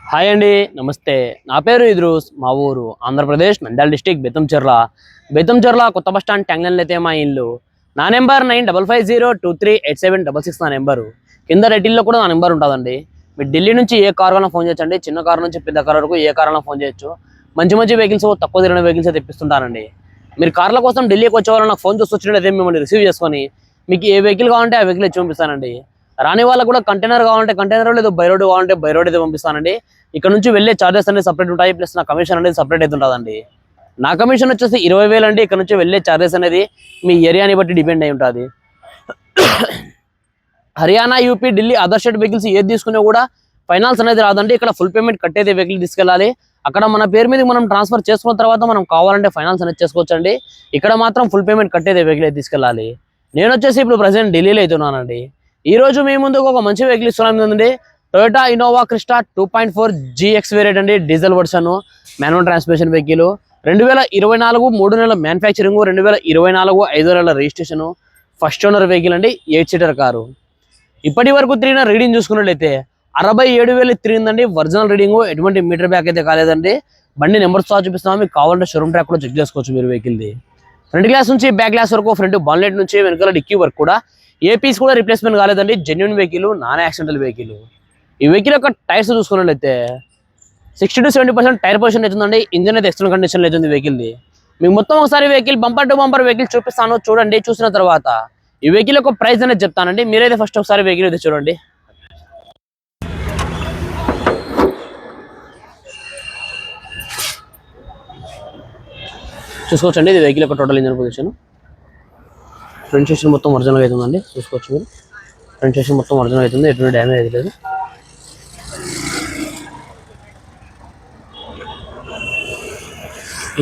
Hi అండి, నమస్తే. నా పేరు ఇద్రూస్. మా ఊరు ఆంధ్రప్రదేశ్ నంద్యాల డిస్టిక్ బెతంచెర్ల కొత్త బస్ స్టాండ్ ట్యాంగ్లైన్లో అయితే మా ఇల్లు. నా నెంబర్ 9550238766 నా నెంబరు. కింద రెడ్డిల్లో కూడా నా నెంబర్ ఉంటుందండి. మీరు ఢిల్లీ నుంచి ఏ కార్ అయినా ఫోన్ చేయొచ్చండి. చిన్న కార్ నుంచి పెద్ద కార్ వరకు ఏ కార్ అయినా ఫోన్ చేయొచ్చు. మంచి మంచి వెహికల్స్, తక్కువ తిరిగిన వెహికల్స్ తెప్పిస్తుంటానండి. మీరు కార్ల కోసం ఢిల్లీకి వచ్చేవాళ్ళు నాకు ఫోన్ చేసి వచ్చినట్లయితే మిమ్మల్ని రిసీవ్ చేసుకొని మీకు ఏ వెహికల్ కావాలంటే ఆ వెహికల్ చూపిస్తానండి. రాని వాళ్ళకు కూడా కంటైనర్ కావాలంటే కంటైనర్, లేదు బై రోడ్ కావాలంటే బై రోడ్ అయితే పంపిస్తానండి. ఇక్కడ నుంచి వెళ్ళే చార్జెస్ అనేది సపరేట్ ఉంటాయి, ప్లస్ నా కమిషన్ అనేది సపరేట్ అయితే ఉంటుందండి. నా కమిషన్ వచ్చేసి 20,000 అండి. ఇక్కడ నుంచి వెళ్ళే చార్జెస్ అనేది మీ ఏరియాని బట్టి డిపెండ్ అయి ఉంటుంది. Haryana, UP, Delhi other state vehicles ఏది తీసుకున్నా కూడా ఫైనాన్స్ అనేది రాదండి. ఇక్కడ ఫుల్ పేమెంట్ కట్టేది వెహికల్ తీసుకెళ్ళాలి. అక్కడ మన పేరు మీద మనం ట్రాన్స్ఫర్ చేసుకున్న తర్వాత మనం కావాలంటే ఫైనాన్స్ అనేది చేసుకోవచ్చండి. ఇక్కడ మాత్రం ఫుల్ పేమెంట్ కట్టేది వెహికల్ అయితే తీసుకెళ్ళాలి. నేను వచ్చేసి ఇప్పుడు ప్రజెంట్ ఢిల్లీలో అవుతున్నానండి. ఈ రోజు మీ ముందుకు ఒక మంచి వెహికల్ ఇస్తున్నానండి. Toyota Innova Crysta 2.4 GX variant అండి. Diesel version, manual transmission vehicle. 2024 3 నెలల మ్యానుఫ్యాక్చరింగ్, 2024 5 నెలల రిజిస్ట్రేషన్. ఫస్ట్ ఓనర్ వెహికల్ అండి. 8 సీటర్ కారు. ఇప్పటి వరకు తిరిగిన రీడింగ్ చూసుకున్నట్లయితే 67,000 తిరిగిందండి. ఒరిజినల్ రీడింగ్, ఎటువంటి మీటర్ బ్యాక్ అయితే కాలేదండి. బండి నెంబర్ తో చూపిస్తున్నాం, మీకు కావాలంటే షోరూమ్ ట్రాక్ కూడా చెక్ చేసుకోవచ్చు మీరు వెహికల్ది. ఫ్రంట్ గ్లాస్ నుంచి బ్యాక్ గ్లాస్ వరకు, ఫ్రంట్ బాన్లెట్ నుంచి వెనకాల డిక్కీ వరకు కూడా ఏ పీస్ కూడా రిప్లేస్మెంట్ కాలేదండి. Genuine vehicle, non accidental vehicle. ఈ వెహికల్ యొక్క టైర్స్ చూసుకున్నట్లయితే 60 to 70% టైర్ పొజిషన్ అవుతుందండి. ఇంజన్ అయితే ఎక్స్టర్నల్ కండిషన్ అవుతుంది వెహికల్ది. మీకు మొత్తం ఒకసారి vehicle bumper to bumper vehicle చూపిస్తాను, చూడండి. చూసిన తర్వాత ఈ వెహికల్ యొక్క ప్రైస్ అనేది చెప్తానండి. మీరైతే ఫస్ట్ ఒకసారి వెహికల్ అయితే చూడండి. చూసుకోవచ్చండి, ఇది వెహికల్ యొక్క total engine position. Front section మొత్తం ఒరిజినల్ అవుతుందండి. చూసుకోవచ్చు మీరు, ఫ్రంట్ సెక్షన్ మొత్తం ఒరిజినల్ అవుతుంది, ఎటువంటి డ్యామేజ్ అయితే లేదు.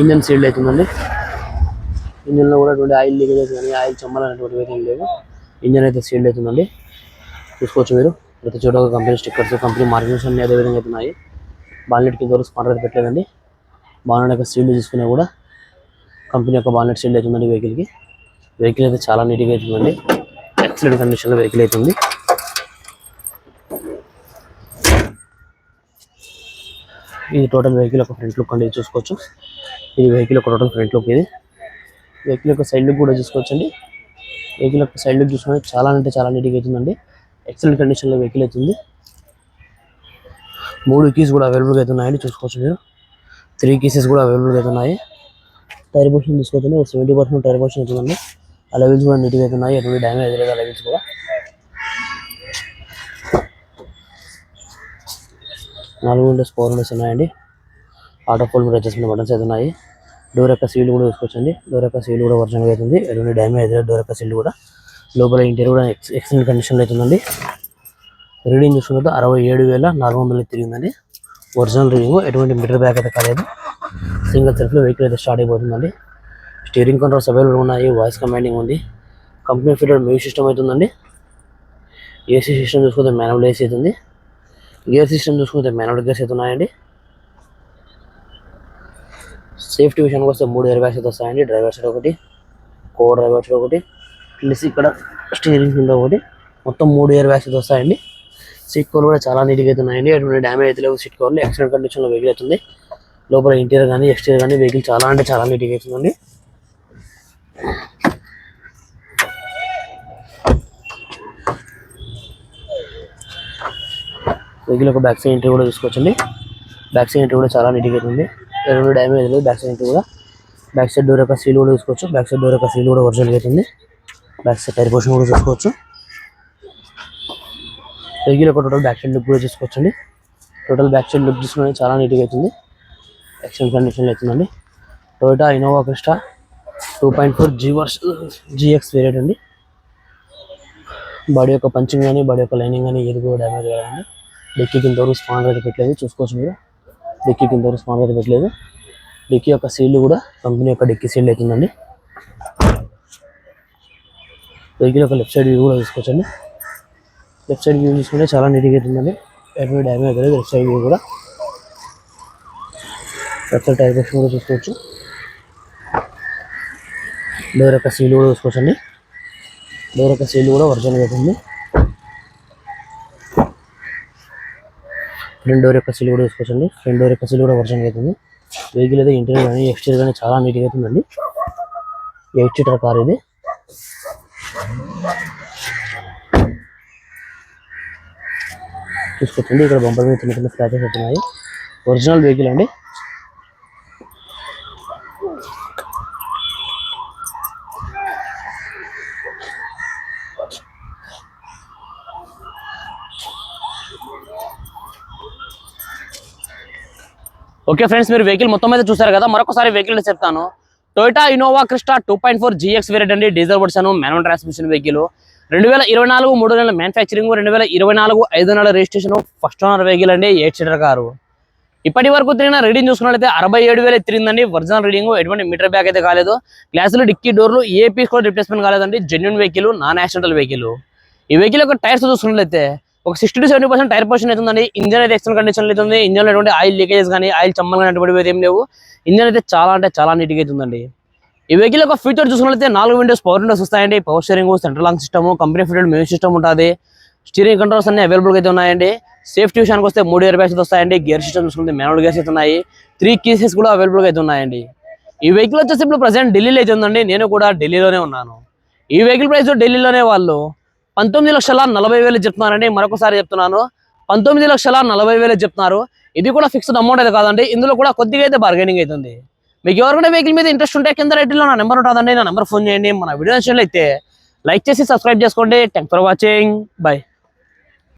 ఇంజన్ సీల్డ్ అవుతుందండి. ఇంజన్లో కూడా ఎటువంటి ఆయిల్ లీకేజెస్ కానీ ఆయిల్ చెమ్మాలనేటువంటి ఏం లేవు. ఇంజన్ అయితే సీల్డ్ అవుతుందండి. చూసుకోవచ్చు మీరు, ప్రతి చోట కంపెనీ స్టిక్కర్స్, కంపెనీ మార్కింగ్స్ అన్ని అదే విధంగా అవుతున్నాయి. బాన్లెట్ కింద వరకు స్పాండర్ అయితే పెట్టలేదండి. బాన్లెట్ యొక్క సీల్డ్ తీసుకున్నా కూడా కంపెనీ యొక్క బాన్లెట్ సీల్డ్ అవుతుందండి వెహికల్కి. వెహికల్ అయితే చాలా నీట్గా అవుతుందండి. ఎక్సలెంట్ కండిషన్లో వెహికల్ అవుతుంది. ఇది టోటల్ వెహికల్ యొక్క ఫ్రంట్ లుక్ అండి, చూసుకోవచ్చు. ఇది వెహికల్ యొక్క టోటల్ ఫ్రంట్ లుక్. ఇది వెహికల్ యొక్క సైడ్ లుక్ కూడా చూసుకోవచ్చండి. వెహికల్ యొక్క సైడ్ లుక్ చూసుకుంటే చాలా అంటే చాలా నీట్గా అవుతుందండి. ఎక్సలెంట్ కండిషన్లో వెహికల్ అవుతుంది. 3 కీస్ కూడా అవైలబుల్గా అవుతున్నాయండి. చూసుకోవచ్చు మీరు, 3 కీసెస్ కూడా అవైలబుల్గా అవుతున్నాయి. టైర్ పొజిషన్ చూసుకోవచ్చండి, 70% టైర్ పొజిషన్ అవుతుందండి. ఆ లెవెల్స్ కూడా నీట్గా అవుతున్నాయి, ఎటువంటి డ్యామేజ్ లేదు. ఆ లెవెల్స్ కూడా 4 విండోస్ పవర్ విండోస్ ఉన్నాయండి. ఆటో ఫోల్డ్ కూడా అడ్జస్ట్మెంట్ బటన్స్ అయితే ఉన్నాయి. డోర్ యొక్క సీల్ కూడా చూసుకోవచ్చండి. డోర్ యొక్క సీల్ కూడా ఒరిజినల్ అవుతుంది, ఎటువంటి డ్యామేజ్ లేదు. డోర్ యొక్క సీల్ కూడా, లోపల ఇంటీరియర్ కూడా ఎక్సలెంట్ కండిషన్లో అవుతుందండి. రీడింగ్ చూసుకున్నట్టు 67,400 తిరిగిందండి. ఒరిజినల్ రీడింగ్, ఎటువంటి మీటర్ బ్యాక్ అయితే కాలేదు. సింగిల్ సెల్ఫ్లో వెహికల్ అయితే స్టార్ట్ అయిపోతుందండి. స్టీరింగ్ కంట్రోల్స్ అవైలబుల్ ఉన్నాయి, వాయిస్ కమాండింగ్ ఉంది. కంపెనీ ఫిటెడ్ మ్యూజిక్ సిస్టమ్ అవుతుందండి. ఏసీ సిస్టమ్ చూసుకుంటే మాన్యువల్ ఏసీ అవుతుంది. గేర్ సిస్టమ్ చూసుకుంటే మాన్యువల్ గేర్స్ అయితే ఉన్నాయండి. సేఫ్టీ విషయానికి వస్తే 3 ఎయిర్ బ్యాగ్స్ అయితే వస్తాయండి. డ్రైవర్ సైడ్ ఒకటి, కో డ్రైవర్ సైడ్ ఒకటి, ప్లస్ ఇక్కడ స్టీరింగ్ కింద ఒకటి, మొత్తం 3 ఎయిర్ బ్యాగ్స్ అయితే వస్తాయండి. సీట్ కవర్ కూడా చాలా నీట్గా అయితే ఉన్నాయండి, ఎటువంటి డ్యామేజ్ అయితే లేవు. సీట్ కవర్లు ఎక్సలెంట్ కండిషన్లో వెహికల్ అవుతుంది. లోపల ఇంటీరియర్ కానీ ఎక్స్టీరియర్ కానీ వెహికల్ చాలా అంటే చాలా నీట్గా అవుతుందండి. వెహికల్ ఒక బ్యాక్ సైడ్ ఎంట్రీ కూడా చూసుకోవచ్చండి. బ్యాక్ సైడ్ ఎంట్రీ కూడా చాలా నీట్గా అవుతుంది, ఎటువంటి డ్యామేజ్ లేదు. బ్యాక్ సైడ్ ఎంట్రీ కూడా, బ్యాక్ సైడ్ డోర్ యొక్క సీల్ కూడా చూసుకోవచ్చు. బ్యాక్ సైడ్ డోర్ యొక్క సీల్ కూడా ఒరిజినల్ అవుతుంది. బ్యాక్ సైడ్ టైర్ పొజిషన్ కూడా చూసుకోవచ్చు. వెహికల్ యొక్క టోటల్ బ్యాక్ సైడ్ లుక్ కూడా చూసుకోవచ్చండి. టోటల్ బ్యాక్ సైడ్ లుక్ చూసుకుని చాలా నీట్గా అవుతుంది, ఎక్సలెంట్ కండిషన్లో అవుతుందండి. Toyota Innova Crysta 2.4 GX variant అండి. బాడీ యొక్క పంచింగ్ కానీ, బాడీ యొక్క లైనింగ్ కానీ ఏది కూడా డ్యామేజ్ కాదండి. డిక్కీ కింద వరకు స్పాండర్ అయితే పెట్టలేదు, చూసుకోవచ్చు మీరు. డిక్కీ కింద వరకు స్పాండర్ అయితే పెట్టలేదు. డిక్కీ యొక్క సీల్ కూడా కంపెనీ యొక్క డిక్కీ సీల్ అవుతుందండి. వెహికల్ యొక్క లెఫ్ట్ సైడ్ వ్యూ కూడా చూసుకోవచ్చండి. లెఫ్ట్ సైడ్ వ్యూ చూసుకుంటే చాలా నీట్గా అవుతుందండి, ఎటువంటి డ్యామేజ్ లేదు. లెఫ్ట్ సైడ్ వ్యూ కూడా, లెఫ్ట్ సైడ్ టైర్ పొజిషన్ కూడా చూసుకోవచ్చు. డోర్ యొక్క సీల్ కూడా చూసుకోవచ్చండి. డోర్ యొక్క సీల్ కూడా ఒరిజినల్ అవుతుంది. ఫ్రంట్ డోర్ యొక్క సీల్ కూడా చూసుకోవచ్చండి. ఫ్రంట్ డోర్ యొక్క సీల్ కూడా వర్షన్ అవుతుంది. వెహికల్ అయితే ఇంటీరియర్ కానీ ఎక్స్టీరియర్ కానీ చాలా నీట్గా అవుతుందండి. 8 సీటర్ కార్ ఇది. చూసుకోవచ్చండి ఇక్కడ బంపర్ మీద చిన్న చిన్న స్క్రాచెస్ అవుతున్నాయి. ఒరిజినల్ వెహికల్ అండి. ఓకే ఫ్రెండ్స్, మీరు వెహికల్ మొత్తం అయితే చూసారు కదా. మరొకసారి వెహికల్ చెప్తాను. Toyota Innova Crysta 2.4 GX variant అండి. Diesel version, manual transmission vehicle. 2024 3 నెలల మ్యానుఫ్యాక్చరింగ్, 2024 5 నెలల రిజిస్ట్రేషన్, ఫస్ట్ ఓనర్ వెహికల్ అండి. 8 సీటర్ కారు. ఇప్పటి వరకు తిరిగిన రీడింగ్ చూసుకున్నట్లయితే 67,000 తిరిగిందండి. ఒరిజినల్ రీడింగ్, ఎటువంటి మీటర్ బ్యాక్ అయితే కాలేదు. గ్లాసులు, డిక్కీ డోర్లు ఏ పీస్ కూడా రిప్లేస్మెంట్ కాలేదండి. Genuine vehicle, non accidental vehicle. ఈ వెహికల్ యొక్క టైర్స్ చూసుకున్నట్లయితే ఒక 60 to 70% టైర్ పొజిషన్ అవుతుందండి. ఇంజన్ అయితే ఎక్సలెంట్ కండిషన్ అవుతుంది. ఇంజన్ లో ఎటువంటి ఆయిల్ లీకేజెస్ కానీ ఆయిల్ చమ్మలు కానీ అటువంటి ఏం లేవు. ఇంజన్ అయితే చాలా అంటే చాలా నీట్గా అవుతుందండి. ఈ వెహికల్ యొక్క ఫీచర్ చూసుకున్నట్లయితే 4 విండోస్ పవర్ విండోస్ వస్తాయండి. Power steering, central lock system, company fitted music system ఉంటుంది. స్టీరింగ్ కంట్రోల్స్ అన్ని అవైలబుల్ అయితే ఉన్నాయండి. సేఫ్టీ విషయానికి వస్తే 3 ఎయిర్ బ్యాగ్స్ వస్తాయండి. గేర్ సిస్టమ్ చూసుకుంటే మాన్యువల్ గేర్స్ అయితే ఉన్నాయి. 3 కీసెస్ కూడా అవైలబుల్ అయితే ఉన్నాయండి. ఈ వెహికల్ వచ్చేసి ఇప్పుడు ప్రజెంట్ ఢిల్లీలో అయితే ఉందండి. నేను కూడా ఢిల్లీలోనే ఉన్నాను. ఈ వెహికల్ ప్రైస్ ఢిల్లీలోనే వాళ్ళు 19,40,000 చెప్తున్నారండి. మరొకసారి చెప్తున్నాను, 19,40,000 చెప్తున్నారు. ఇది కూడా ఫిక్స్డ్ అమౌంట్ అయితే కాదండి. ఇందులో కూడా కొద్దిగా అయితే బార్గెనింగ్ అవుతుంది. మీకు ఎవరికైనా వెహికల్ మీద ఇంట్రెస్ట్ ఉంటే కింద రైట్లో నా నెంబర్ ఉంటుందండి. నా నెంబర్ ఫోన్ చేయండి. మన వీడియో నచ్చినట్లయితే లైక్ చేసి సబ్స్క్రైబ్ చేసుకోండి. Thanks for watching. బై.